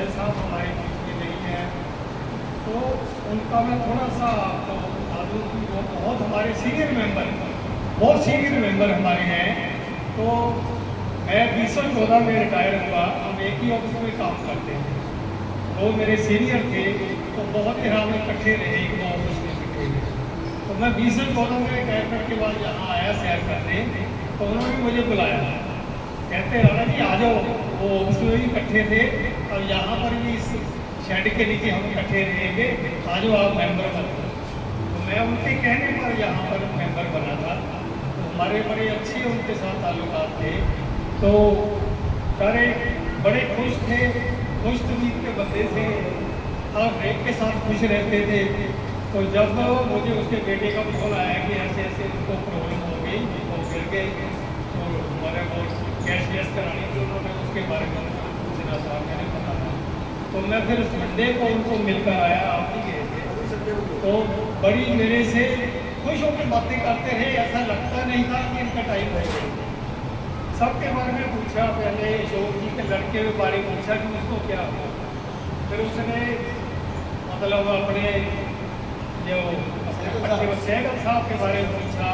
गोयल साहब हमारे बीच में नहीं है, तो उनका मैं थोड़ा सा आपको बता दूँ कि वो बहुत हमारे सीनियर मेंबर, बहुत सीनियर मेंबर हमारे हैं। तो मैं 2014 में रिटायर हुआ, हम एक ही ऑफिस में काम करते हैं। वो मेरे सीनियर थे, तो बहुत ही हम इकट्ठे रहे, एक दो ऑफिस में इकट्ठे रहे। तो मैं 2014 में रिटायर करके बाद यहाँ आया सैर करने, तो उन्होंने मुझे बुलाया, कहते राणा जी आ जाओ। वो ऑफिस में भी इकट्ठे थे और यहाँ पर भी इस शेड के नीचे हम इकट्ठे रहेंगे, आ जाओ आप मेंबर बनो। तो मैं उनके कहने पर यहाँ पर मेंबर बना था। तो हमारे बड़े अच्छे उनके साथ ताल्लुकात थे, तो सारे बड़े खुश थे, खुश तबीयत के बंदे थे, हर एक के साथ खुश रहते थे। तो जब मुझे उसके बेटे का फोन आया कि ऐसे ऐसे उनको प्रॉब्लम हो गई, वो गिर गए, तो हमारे वो कैश करानी थी, उन्होंने उसके बारे में पूछना था, मैंने बताया। तो मैं फिर उस मंडे को उनको मिलकर आया, आप ही गए थे। तो बड़ी मेरे से खुश होकर बातें करते रहे, ऐसा लगता नहीं था कि इनका टाइम हो गया। सबके बारे में पूछा, पहले अशोक जी के लड़के के बारे में पूछा कि उसको क्या हुआ। फिर उसने मतलब अपने जो सहगल साहब के बारे में पूछा,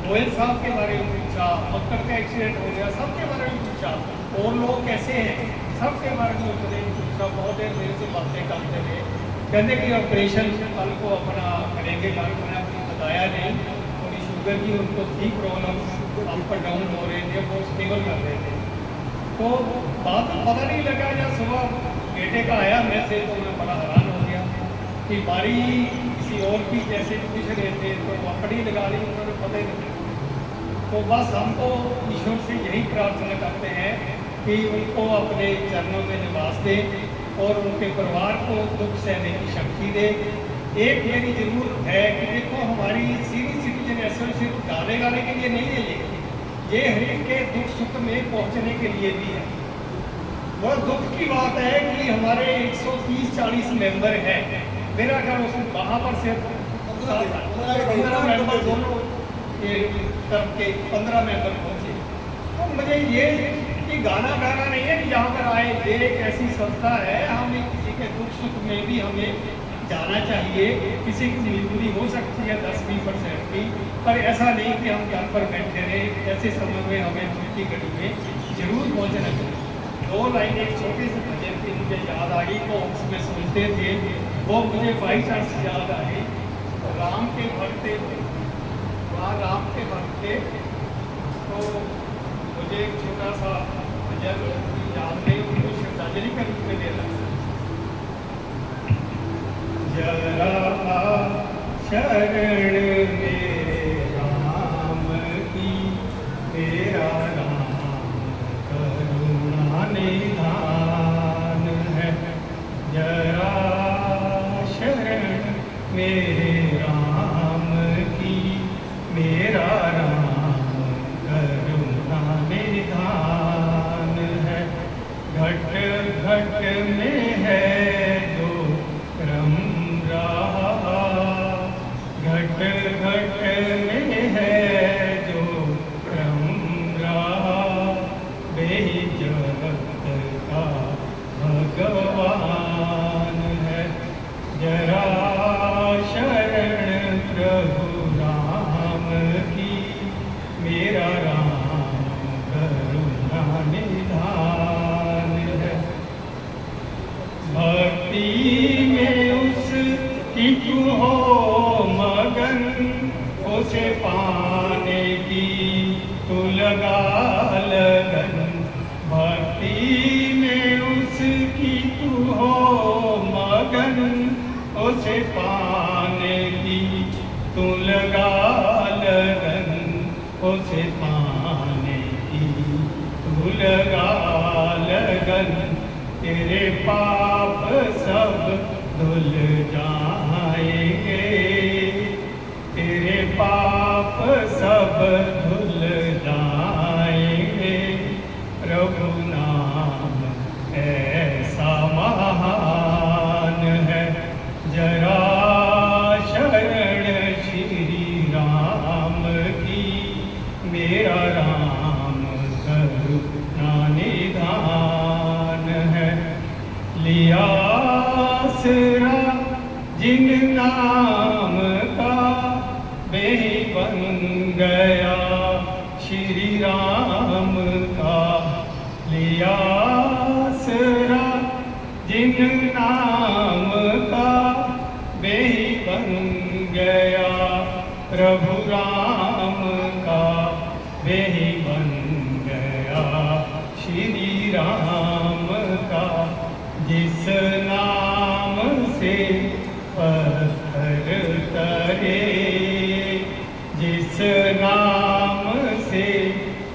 गोयल साहब के बारे में पूछा, मक्कर का एक्सीडेंट हो गया, सबके बारे में पूछा, और लोग कैसे हैं, सबके बारे में उसने पूछा। बहुत देर मेरे से बातें करते रहे, कहते कि ऑपरेशन कल को अपना करेंगे, कल मैंने आपको बताया नहीं, थोड़ी शुगर की उनको थी प्रॉब्लम, अप डाउन हो रहे थे, वो स्टेबल कर रहे थे। तो बात पता नहीं लगा, जब सुबह बेटे का आया मैसेज तो मैं बड़ा हैरान हो गया कि बारी किसी और की जैसे पूछ रहे थे, तो पकड़ी लगा ली, उन्होंने पता ही नहीं। तो बस हम तो ईश्वर से यही प्रार्थना करते हैं कि उनको अपने चरणों में निवास दे और उनके परिवार को दुख सहने की शक्ति दे। एक मेरी जरूरत है कि देखो, हमारी सीनियर सिटीजन एसोसिएशन गाने गाने के लिए नहीं है, ये हर एक के दुख सुख में पहुंचने के लिए भी है। बहुत दुख की बात है कि हमारे 130-40 मेंबर हैं, मेरा ख्याल उसमें वहाँ पर सिर्फ 15 मेंबर, दोनों तरफ के 15 मेंबर पहुँचे। तो मुझे ये कि गाना गाना नहीं है कि यहाँ पर आए, ये एक ऐसी संस्था है, हमें किसी के दुख सुख में भी हमें जाना चाहिए। किसी की मजबूरी हो सकती है 10-20% की, पर ऐसा नहीं कि हम यहाँ पर बैठे रहे। ऐसे समय में हमें दुख की घड़ी में जरूर पहुँचना चाहिए। 2 लाइन एक छोटे से भजन की मुझे याद आई, वो उसमें सुनते थे, वो मुझे बाई चांस याद आई। राम के भक्त थे, वहाँ राम के भक्त थे, तो मुझे एक छोटा सा भजन याद नहीं, उनको श्रद्धांजलि का रूप में देना। जरा शरण मेरे राम की, तेरा नाम करुणा निधान है। जरा शरण मेरे राम की, मेरा राम करुणा निधान है। घट घट में है जो क्रम रहा, घट घट में है जो क्रम रहा, वही जगत का भगवान है। जरा शरण प्रभु राम की, मेरा राम करुणा निधान है। भक्ति में उसकी तू हो मगन, उसे पाने की तू लगा लगन। भक्ति में उसकी तू हो मगन, उसे पाने की तू लगा लगन। उसे पाने की तू लगा लगन। तेरे पाप सब धुल जाएंगे, तेरे पाप सब धुल जाएंगे। प्रभु नाम ऐसा महान है। जरा शरण श्री राम की, मेरा राम करुणा निधान है। लिया नाम का बेही बन गया, श्री राम का लिया आसरा। जिन नाम का बेही बन गया, प्रभु राम का बेही बन गया, श्री राम का। जिस नाम से पत्थर तरे, जिस नाम से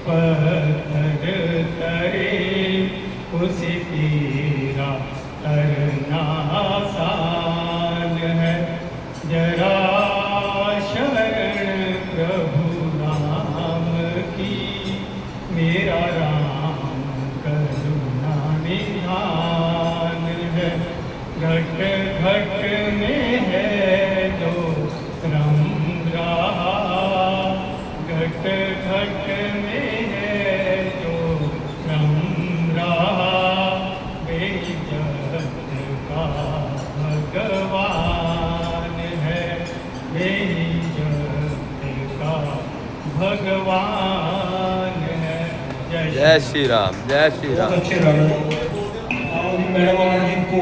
पत्थर तरे, उसी तेरा तरना आसान है। जरा शरण प्रभु राम की, मेरा राम करुणा निधान है। घट घट में है जो रम रहा, घट घट में है जो रम रहा, वे जगत का भगवान है, वे जगत का भगवान है। जय श्री राम, जय श्री राम। बहुत अच्छे गाने और मैडम हमारे को